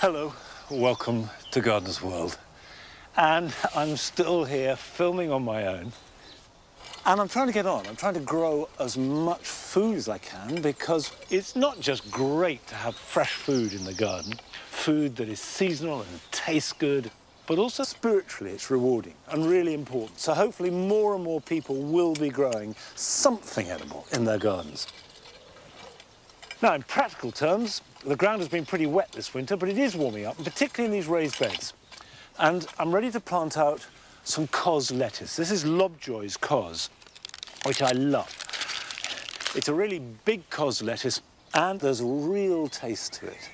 Hello, welcome to Gardener's World. And I'm still here filming on my own. And I'm trying to get on. I'm trying to grow as much food as I can because it's not just great to have fresh food in the garden, food that is seasonal and tastes good, but also spiritually it's rewarding and really important. So hopefully more and more people will be growing something edible in their gardens. Now, in practical terms, the ground has been pretty wet this winter, but it is warming up, and particularly in these raised beds. And I'm ready to plant out some cos lettuce. This is Lobjoy's cos, which I love. It's a really big cos lettuce, and there's a real taste to it.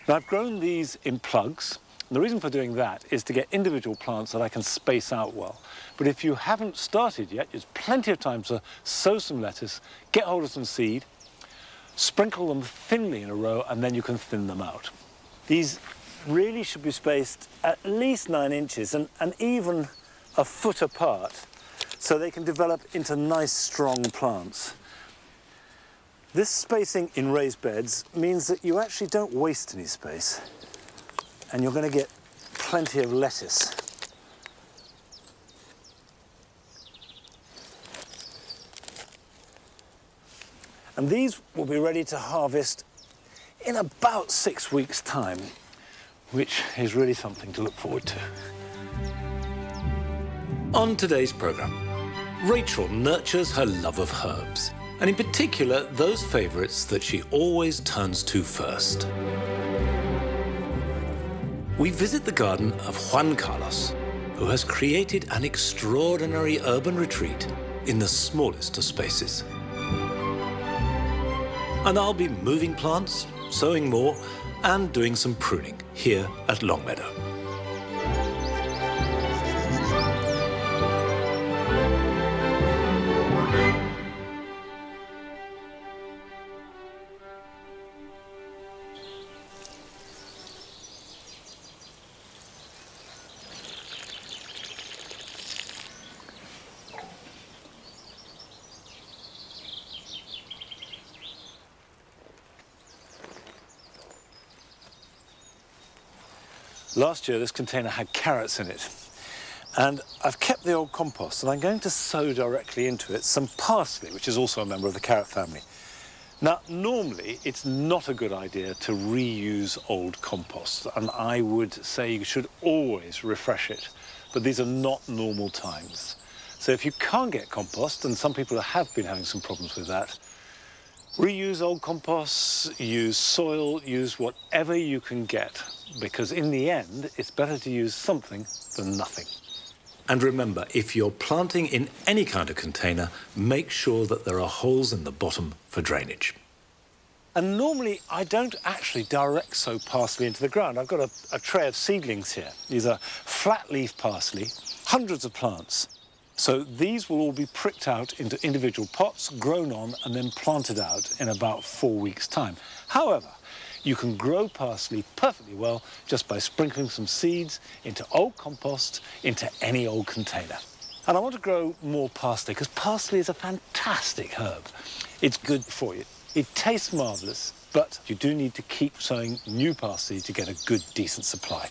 Now, I've grown these in plugs. And the reason for doing that is to get individual plants that I can space out well. But if you haven't started yet, there's plenty of time to sow some lettuce, get hold of some seed, sprinkle them thinly in a row, and then you can thin them out. These really should be spaced at least 9 inches and even a foot apart so they can develop into nice, strong plants. This spacing in raised beds means that you actually don't waste any space, and you're going to get plenty of lettuce. And these will be ready to harvest in about 6 weeks' time, which is really something to look forward to. On today's programme, Rachel nurtures her love of herbs, and in particular those favourites that she always turns to first. We visit the garden of Juan Carlos, who has created an extraordinary urban retreat in the smallest of spaces. And I'll be moving plants, sowing more, and doing some pruning here at Longmeadow. Last year, this container had carrots in it, and I've kept the old compost, and I'm going to sow directly into it some parsley, which is also a member of the carrot family. Now, normally, it's not a good idea to reuse old compost, and I would say you should always refresh it, but these are not normal times. So if you can't get compost, and some people have been having some problems with that, reuse old compost, use soil, use whatever you can get, because in the end, it's better to use something than nothing. And remember, if you're planting in any kind of container, make sure that there are holes in the bottom for drainage. And normally, I don't actually direct sow parsley into the ground. I've got a tray of seedlings here. These are flat leaf parsley, hundreds of plants. So these will all be pricked out into individual pots, grown on, and then planted out in about 4 weeks' time. However, you can grow parsley perfectly well just by sprinkling some seeds into old compost, into any old container. And I want to grow more parsley because parsley is a fantastic herb. It's good for you. It tastes marvellous, but you do need to keep sowing new parsley to get a good, decent supply.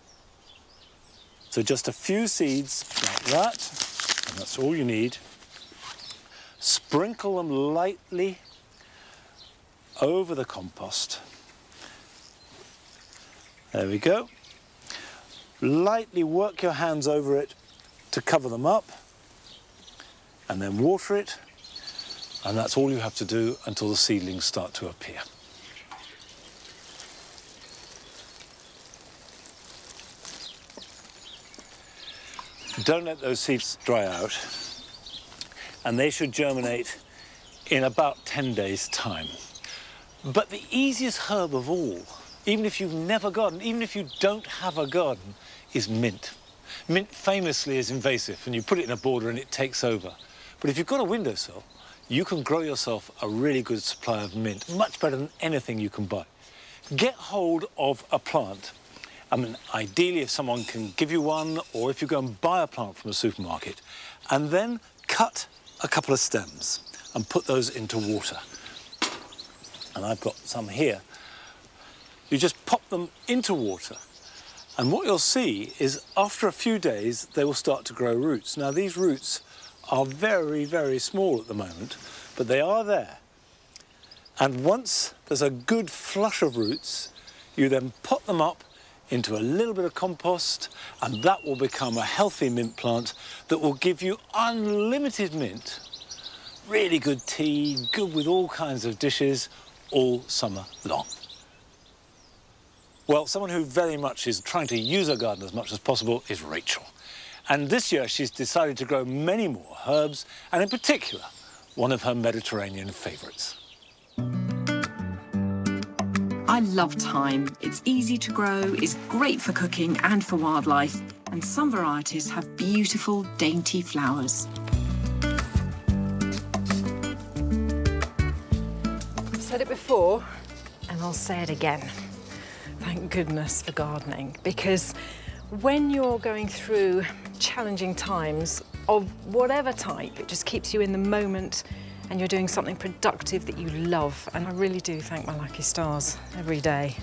So just a few seeds like that. And that's all you need. Sprinkle them lightly over the compost. There we go. Lightly work your hands over it to cover them up, and then water it, and that's all you have to do until the seedlings start to appear. Don't let those seeds dry out, and they should germinate in about 10 days' time. But the easiest herb of all, even if you've never gardened, even if you don't have a garden, is mint. Mint famously is invasive, and you put it in a border and it takes over. But if you've got a windowsill, you can grow yourself a really good supply of mint, much better than anything you can buy. Get hold of a plant. I mean, ideally, if someone can give you one, or if you go and buy a plant from a supermarket, and then cut a couple of stems and put those into water. And I've got some here. you just pop them into water. And what you'll see is after a few days, they will start to grow roots. Now, these roots are very, very small at the moment, but they are there. And once there's a good flush of roots, you then pot them up into a little bit of compost, and that will become a healthy mint plant that will give you unlimited mint. Really good tea, good with all kinds of dishes, all summer long. Well, someone who very much is trying to use her garden as much as possible is Rachel. And this year she's decided to grow many more herbs, and in particular, one of her Mediterranean favourites. I love thyme. It's easy to grow, is great for cooking and for wildlife, and some varieties have beautiful, dainty flowers. I've said it before, and I'll say it again. Thank goodness for gardening, because when you're going through challenging times of whatever type, it just keeps you in the moment and you're doing something productive that you love. And I really do thank my lucky stars every day.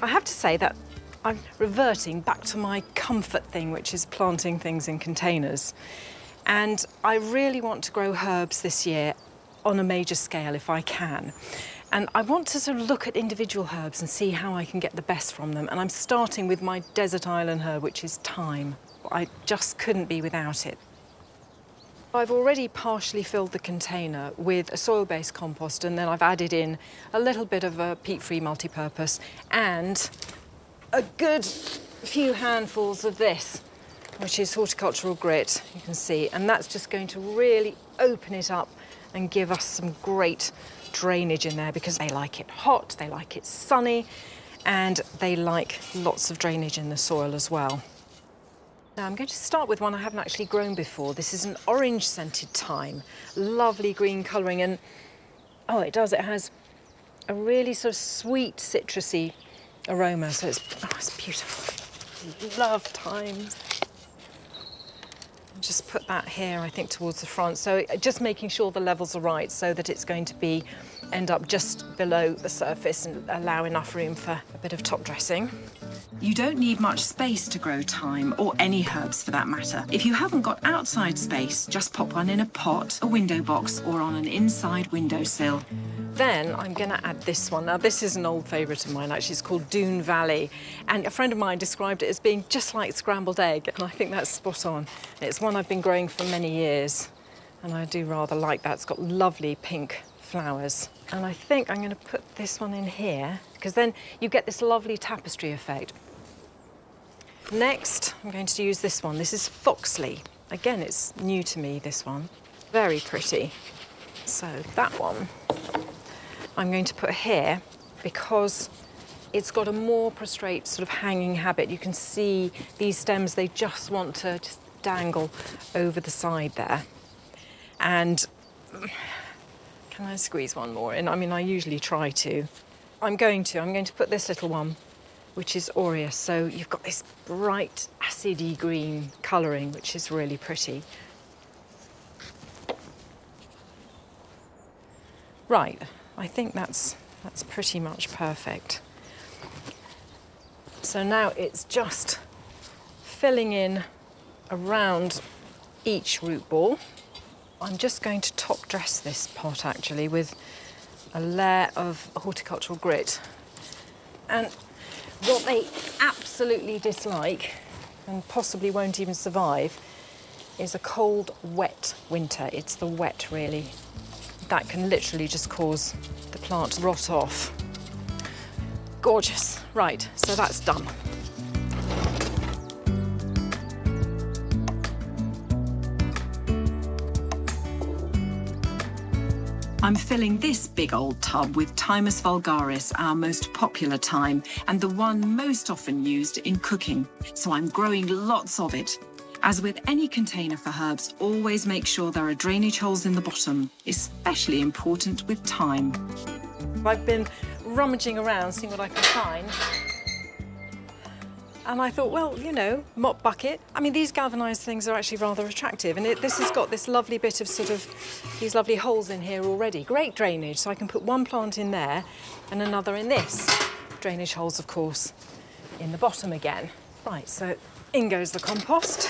I have to say that I'm reverting back to my comfort thing, which is planting things in containers. And I really want to grow herbs this year on a major scale if I can. And I want to sort of look at individual herbs and see how I can get the best from them. And I'm starting with my desert island herb, which is thyme. I just couldn't be without it. I've already partially filled the container with a soil-based compost, and then I've added in a little bit of a peat-free multi-purpose and a good few handfuls of this, which is horticultural grit, you can see. And that's just going to really open it up and give us some great drainage in there, because they like it hot, they like it sunny, and they like lots of drainage in the soil as well. Now I'm going to start with one I haven't actually grown before. This is an orange scented thyme, lovely green colouring, and oh, it has a really sort of sweet citrusy aroma, so it's beautiful. Love thymes. Just put that here, I think, towards the front. So just making sure the levels are right so that it's going to end up just below the surface and allow enough room for a bit of top dressing. You don't need much space to grow thyme, or any herbs for that matter. If you haven't got outside space, just pop one in a pot, a window box, or on an inside windowsill. Then I'm going to add this one. Now, this is an old favourite of mine, actually. It's called Doon Valley. And a friend of mine described it as being just like scrambled egg, and I think that's spot on. It's one I've been growing for many years, and I do rather like that. It's got lovely pink flowers. And I think I'm going to put this one in here, because then you get this lovely tapestry effect. Next, I'm going to use this one. This is Foxley. Again, it's new to me, this one. Very pretty. So that one I'm going to put here because it's got a more prostrate sort of hanging habit. You can see these stems, they just want to just dangle over the side there. And can I squeeze one more in? I mean, I usually try to. I'm going to put this little one, which is aureus. So you've got this bright, acidy green colouring, which is really pretty. Right, I think that's pretty much perfect. So now it's just filling in around each root ball. I'm just going to top dress this pot actually with a layer of horticultural grit. And what they absolutely dislike, and possibly won't even survive, is a cold, wet winter. It's the wet, really. That can literally just cause the plant to rot off. Gorgeous. Right, so that's done. I'm filling this big old tub with Thymus vulgaris, our most popular thyme, and the one most often used in cooking. So I'm growing lots of it. As with any container for herbs, always make sure there are drainage holes in the bottom, especially important with thyme. I've been rummaging around, seeing what I can find. And I thought, well, you know, mop bucket. I mean, these galvanised things are actually rather attractive. And this has got this lovely bit of sort of, these lovely holes in here already. Great drainage, so I can put one plant in there and another in this. drainage holes, of course, in the bottom again. Right, so in goes the compost.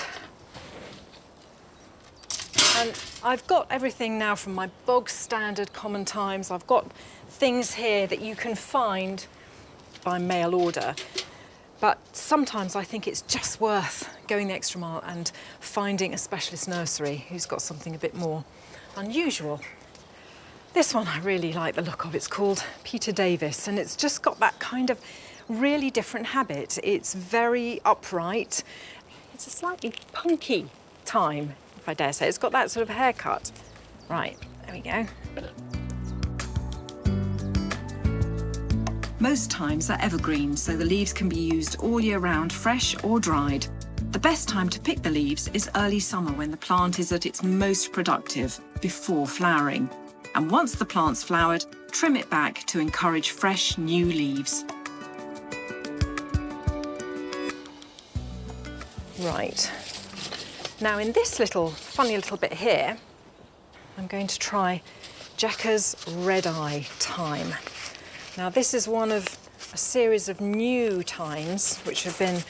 And I've got everything now from my bog standard common times. I've got things here that you can find by mail order. But sometimes I think it's just worth going the extra mile and finding a specialist nursery who's got something a bit more unusual. This one I really like the look of. It's called Peter Davis, and it's just got that kind of really different habit. It's very upright. It's a slightly punky thyme, if I dare say. It's got that sort of haircut. Right, there we go. Most thymes are evergreen, so the leaves can be used all year round, fresh or dried. The best time to pick the leaves is early summer, when the plant is at its most productive, before flowering. And once the plant's flowered, trim it back to encourage fresh, new leaves. Right. Now in this funny little bit here, I'm going to try Jacka's Red Eye Thyme. Now this is one of a series of new thymes which have been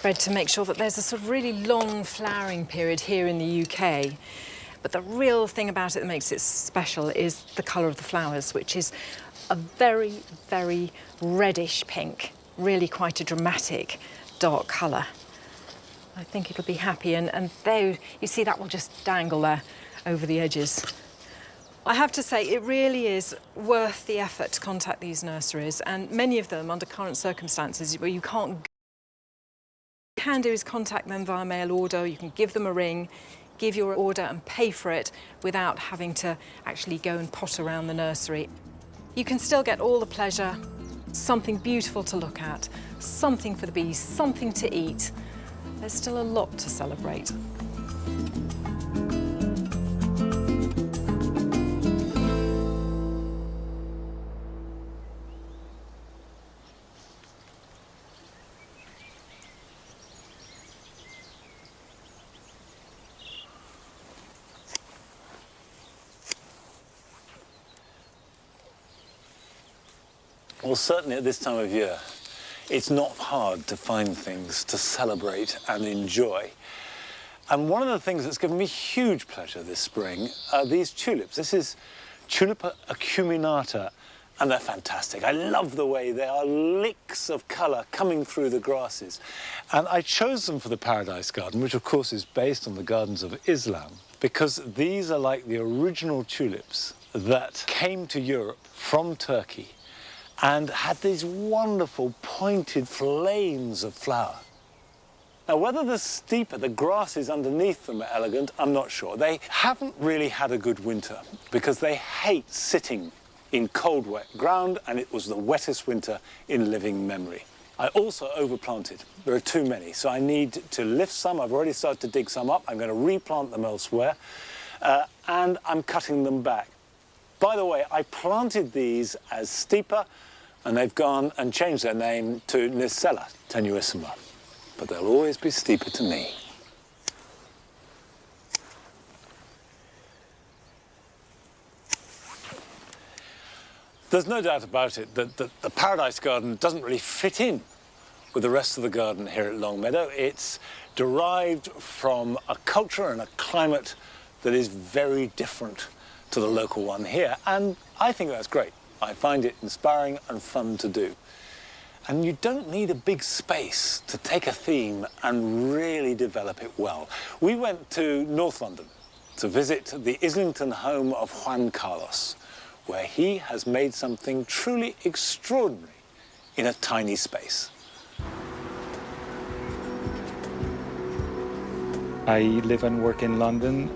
bred to make sure that there's a sort of really long flowering period here in the UK. But the real thing about it that makes it special is the colour of the flowers, which is a very, very reddish pink, really quite a dramatic dark colour. I think it'll be happy, and there, you see that will just dangle there over the edges. I have to say, it really is worth the effort to contact these nurseries, and many of them, under current circumstances where you can't go, what you can do is contact them via mail order. You can give them a ring, give your order and pay for it without having to actually go and pot around the nursery. You can still get all the pleasure, something beautiful to look at, something for the bees, something to eat. There's still a lot to celebrate. Well, certainly at this time of year, it's not hard to find things to celebrate and enjoy. And one of the things that's given me huge pleasure this spring are these tulips. This is Tulipa acuminata, and they're fantastic. I love the way they are licks of colour coming through the grasses. And I chose them for the Paradise Garden, which of course is based on the gardens of Islam, because these are like the original tulips that came to Europe from Turkey and had these wonderful pointed flames of flower. Now, whether the grasses underneath them are elegant, I'm not sure. They haven't really had a good winter because they hate sitting in cold, wet ground, and it was the wettest winter in living memory. I also overplanted. There are too many, so I need to lift some. I've already started to dig some up. I'm going to replant them elsewhere, and I'm cutting them back. By the way, I planted these as Stipa, and they've gone and changed their name to Nicella tenuissima. But they'll always be Stipa to me. There's no doubt about it that the Paradise Garden doesn't really fit in with the rest of the garden here at Longmeadow. It's derived from a culture and a climate that is very different to the local one here, and I think that's great. I find it inspiring and fun to do. And you don't need a big space to take a theme and really develop it well. We went to North London to visit the Islington home of Juan Carlos, where he has made something truly extraordinary in a tiny space. I live and work in London.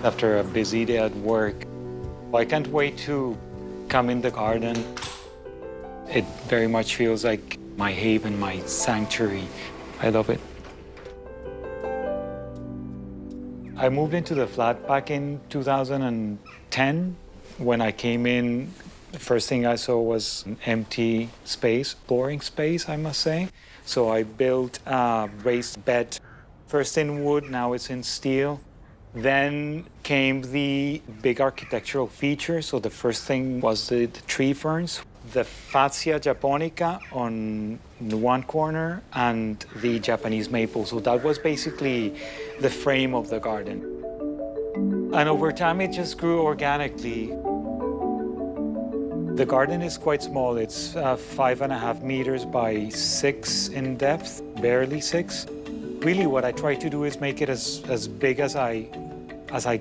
After a busy day at work, I can't wait to come in the garden. It very much feels like my haven, my sanctuary. I love it. I moved into the flat back in 2010. When I came in, the first thing I saw was an empty space, boring space, I must say. So I built a raised bed, first in wood, now it's in steel. Then came the big architectural feature. So the first thing was the tree ferns. the Fascia japonica on one corner and the Japanese maple. So that was basically the frame of the garden. And over time, it just grew organically. The garden is quite small. It's 5.5 meters by 6 in depth, barely 6. Really, what I try to do is make it as big as I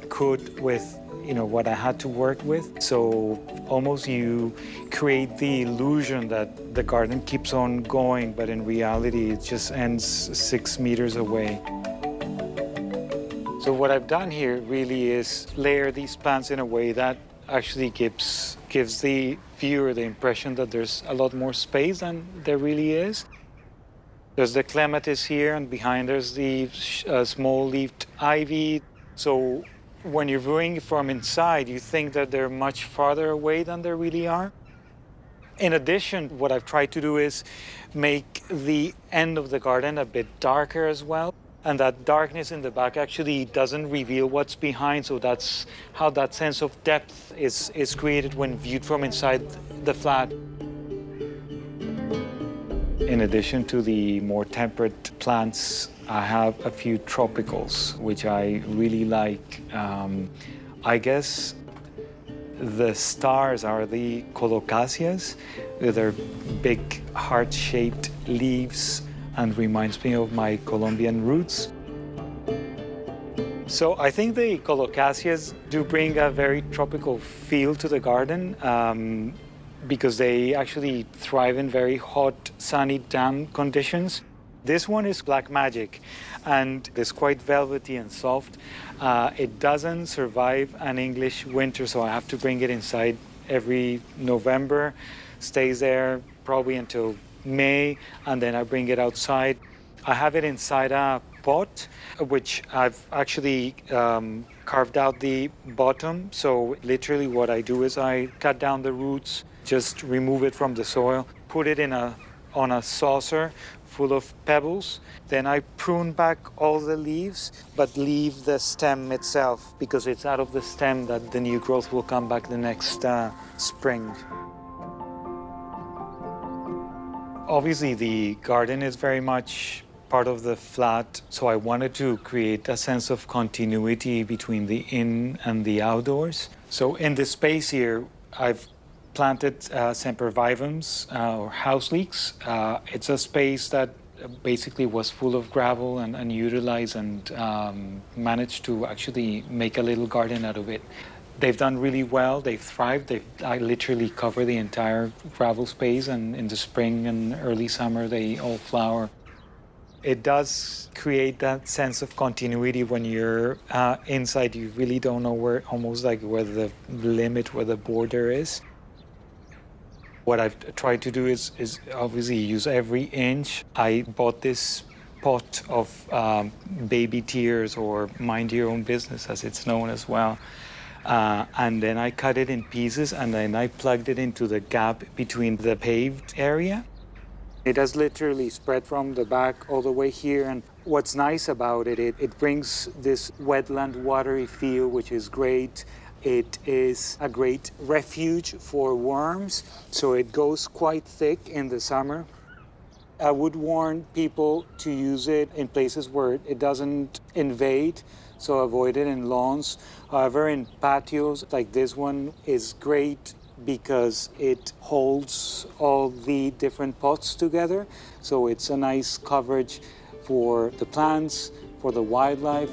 could with what I had to work with. So almost you create the illusion that the garden keeps on going, but in reality, it just ends 6 meters away. So what I've done here really is layer these plants in a way that actually gives the viewer the impression that there's a lot more space than there really is. There's the clematis here, and behind there's the small-leaved ivy. So when you're viewing from inside, you think that they're much farther away than they really are. In addition, what I've tried to do is make the end of the garden a bit darker as well. And that darkness in the back actually doesn't reveal what's behind, so that's how that sense of depth is created when viewed from inside the flat. In addition to the more temperate plants, I have a few tropicals, which I really like. I guess the stars are the colocaceas with their big heart-shaped leaves, and reminds me of my Colombian roots. So I think the colocaceas do bring a very tropical feel to the garden because they actually thrive in very hot, sunny, damp conditions. This one is black magic, and it's quite velvety and soft. It doesn't survive an English winter, so I have to bring it inside every November, stays there probably until May, and then I bring it outside. I have it inside a pot, which I've actually carved out the bottom. So literally what I do is I cut down the roots, just remove it from the soil, put it on a saucer full of pebbles. Then I prune back all the leaves, but leave the stem itself, because it's out of the stem that the new growth will come back the next spring. Obviously, the garden is very much part of the flat, so I wanted to create a sense of continuity between the in and the outdoors. So in this space here, I've planted sempervivums, or house leeks. It's a space that basically was full of gravel and unutilized, and managed to actually make a little garden out of it. They've done really well, they've thrived. I literally cover the entire gravel space, and in the spring and early summer, they all flower. It does create that sense of continuity when you're inside. You really don't know where the limit, where the border is. What I've tried to do is obviously use every inch. I bought this pot of baby tears, or mind your own business, as it's known as well. And then I cut it in pieces, and then I plugged it into the gap between the paved area. It has literally spread from the back all the way here, and what's nice about it, it brings this wetland, watery feel, which is great. It is a great refuge for worms, so it goes quite thick in the summer. I would warn people to use it in places where it doesn't invade, so avoid it in lawns. However, in patios like this one is great because it holds all the different pots together. So it's a nice coverage for the plants, for the wildlife.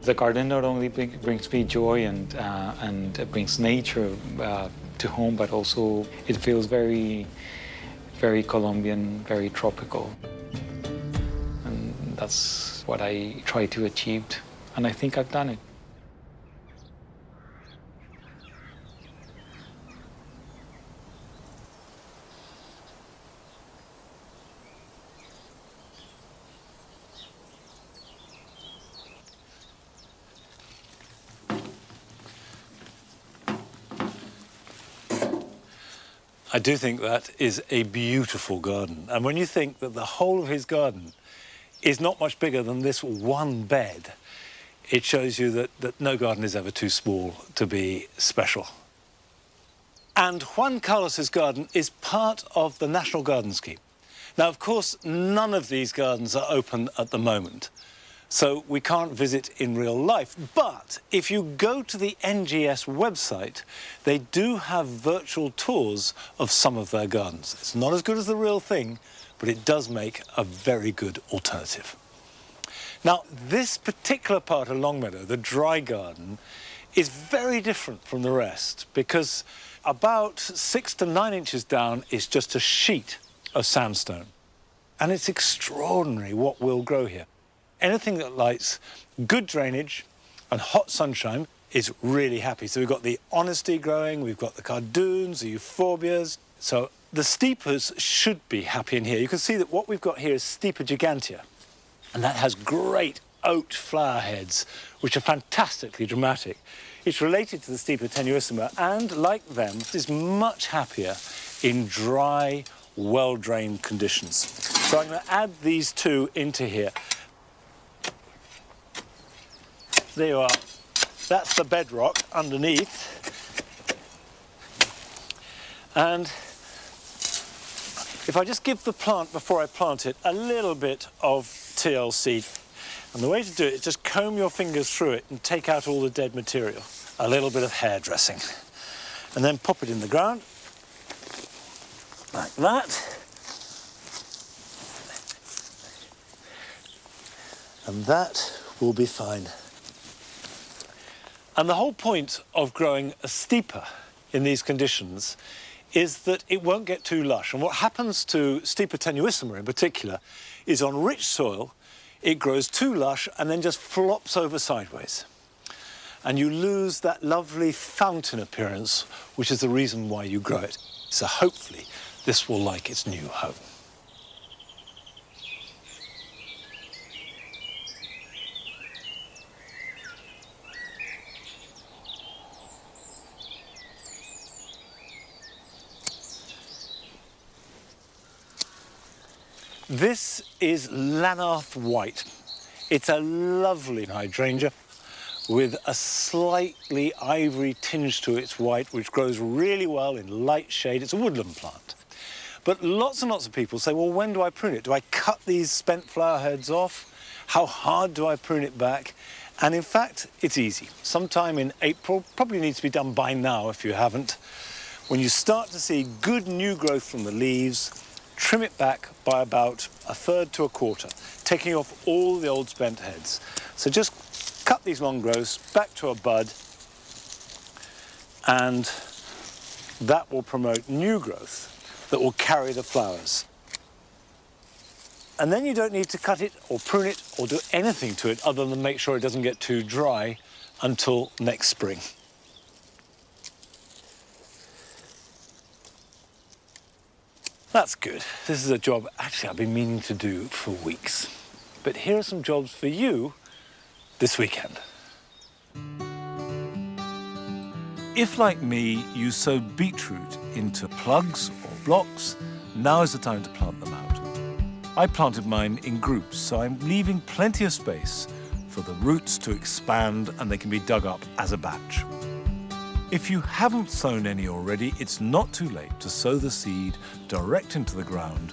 The garden not only brings me joy and brings nature to home, but also it feels very, very Colombian, very tropical. And that's what I try to achieve, and I think I've done it. I do think that is a beautiful garden. And when you think that the whole of his garden is not much bigger than this one bed, it shows you that no garden is ever too small to be special. And Juan Carlos's garden is part of the National Garden Scheme. Now, of course, none of these gardens are open at the moment, so we can't visit in real life. But if you go to the NGS website, they do have virtual tours of some of their gardens. It's not as good as the real thing, but it does make a very good alternative. Now, this particular part of Longmeadow, the dry garden, is very different from the rest because about 6 to 9 inches down is just a sheet of sandstone. And it's extraordinary what will grow here. Anything that likes good drainage and hot sunshine is really happy. So we've got the honesty growing, we've got the cardoons, the euphorbias. So the steepers should be happy in here. You can see that what we've got here is Steeper gigantea, and that has great oat flower heads, which are fantastically dramatic. It's related to the Steeper tenuissima, and like them, is much happier in dry, well-drained conditions. So I'm going to add these two into here. There you are. That's the bedrock underneath. And if I just give the plant, before I plant it, a little bit of TLC. And the way to do it is just comb your fingers through it and take out all the dead material. A little bit of hairdressing. And then pop it in the ground, like that. And that will be fine. And the whole point of growing a steeper in these conditions is that it won't get too lush. And what happens to Steeper tenuissima in particular is on rich soil, it grows too lush and then just flops over sideways. And you lose that lovely fountain appearance, which is the reason why you grow it. So hopefully this will like its new home. This is Lanarth White. It's a lovely hydrangea with a slightly ivory tinge to its white, which grows really well in light shade. It's a woodland plant. But lots and lots of people say, well, when do I prune it? Do I cut these spent flower heads off? How hard do I prune it back? And in fact, it's easy. Sometime in April, probably needs to be done by now if you haven't. When you start to see good new growth from the leaves, trim it back by about 1/3 to 1/4, taking off all the old spent heads. So just cut these long growths back to a bud, and that will promote new growth that will carry the flowers. And then you don't need to cut it or prune it or do anything to it other than make sure it doesn't get too dry until next spring. That's good. This is a job actually I've been meaning to do for weeks. But here are some jobs for you this weekend. If, like me, you sow beetroot into plugs or blocks, now is the time to plant them out. I planted mine in groups, so I'm leaving plenty of space for the roots to expand and they can be dug up as a batch. If you haven't sown any already, it's not too late to sow the seed direct into the ground,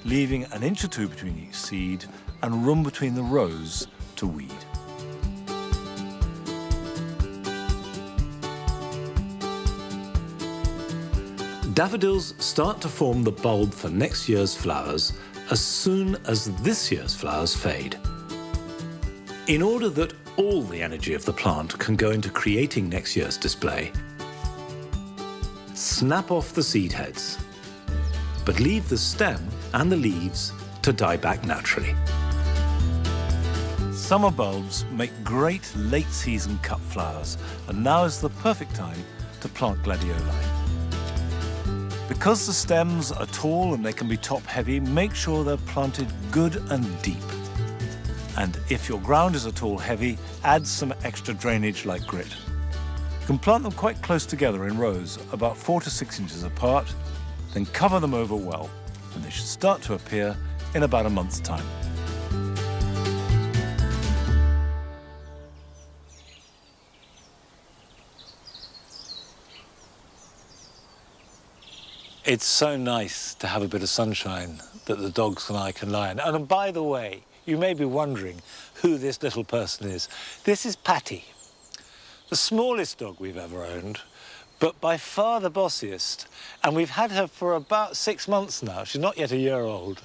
leaving 1 inch or 2 between each seed and room between the rows to weed. Daffodils start to form the bulb for next year's flowers as soon as this year's flowers fade. In order that all the energy of the plant can go into creating next year's display, snap off the seed heads, but leave the stem and the leaves to die back naturally. Summer bulbs make great late-season cut flowers, and now is the perfect time to plant gladioli. Because the stems are tall and they can be top-heavy, make sure they're planted good and deep. And if your ground is at all heavy, add some extra drainage like grit. You can plant them quite close together in rows, about 4 to 6 inches apart, then cover them over well, and they should start to appear in about a month's time. It's so nice to have a bit of sunshine that the dogs and I can lie in. And by the way, you may be wondering who this little person is. This is Patty, the smallest dog we've ever owned, but by far the bossiest. And we've had her for about 6 months now. She's not yet a year old.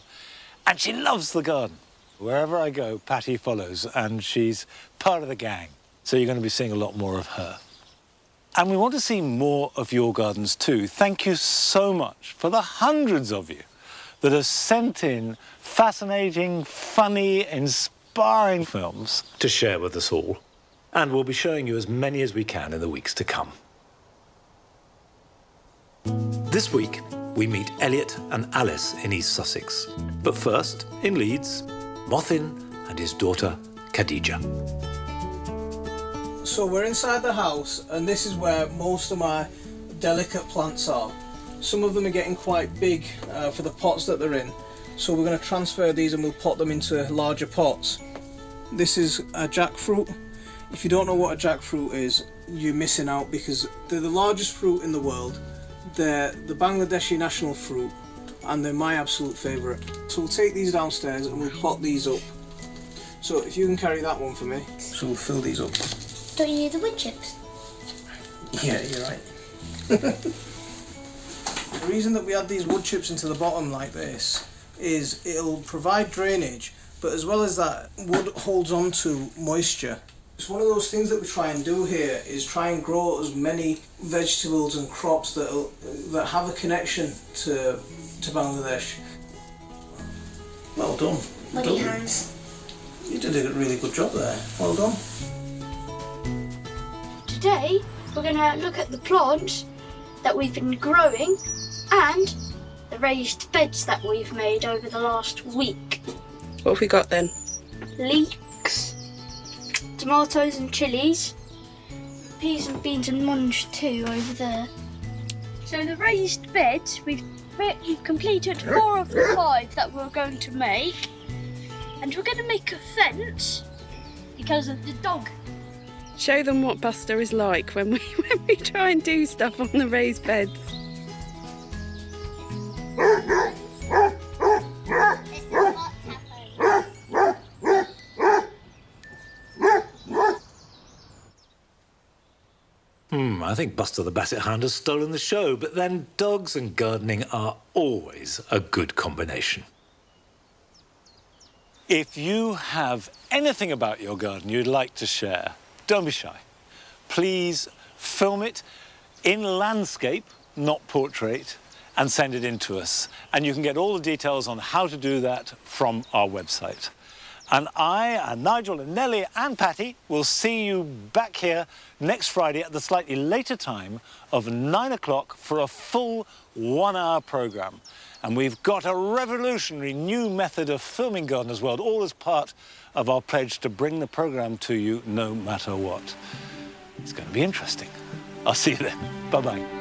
And she loves the garden. Wherever I go, Patty follows, and she's part of the gang. So you're going to be seeing a lot more of her. And we want to see more of your gardens too. Thank you so much for the hundreds of you that have sent in fascinating, funny, inspiring films to share with us all. And we'll be showing you as many as we can in the weeks to come. This week, we meet Elliot and Alice in East Sussex. But first, in Leeds, Mothin and his daughter, Khadija. So we're inside the house, and this is where most of my delicate plants are. Some of them are getting quite big for the pots that they're in. So we're going to transfer these and we'll pot them into larger pots. This is a jackfruit. If you don't know what a jackfruit is, you're missing out, because they're the largest fruit in the world. They're the Bangladeshi national fruit, and they're my absolute favourite. So we'll take these downstairs and we'll pot these up. So if you can carry that one for me. So we'll fill these up. Don't you need the wood chips? Yeah, you're right. The reason that we add these wood chips into the bottom like this is it'll provide drainage, but as well as that, wood holds on to moisture. It's one of those things that we try and do here, is try and grow as many vegetables and crops that have a connection to Bangladesh. Well done. Muddy hands. You did a really good job there. Well done. Today we're going to look at the plants that we've been growing and the raised beds that we've made over the last week. What have we got then? Leeks, tomatoes and chilies, peas and beans and munch too over there. So the raised beds, we've completed 4 of the 5 that we're going to make, and we're going to make a fence because of the dog. Show them what Buster is like when we try and do stuff on the raised beds. I think Buster the Basset Hound has stolen the show, but then dogs and gardening are always a good combination. If you have anything about your garden you'd like to share, don't be shy. Please film it in landscape, not portrait, and send it in to us. And you can get all the details on how to do that from our website. And I and Nigel and Nellie and Patty will see you back here next Friday at the slightly later time of 9 o'clock for a full 1-hour programme. And we've got a revolutionary new method of filming Gardener's World, all as part of our pledge to bring the programme to you no matter what. It's going to be interesting. I'll see you then. Bye-bye.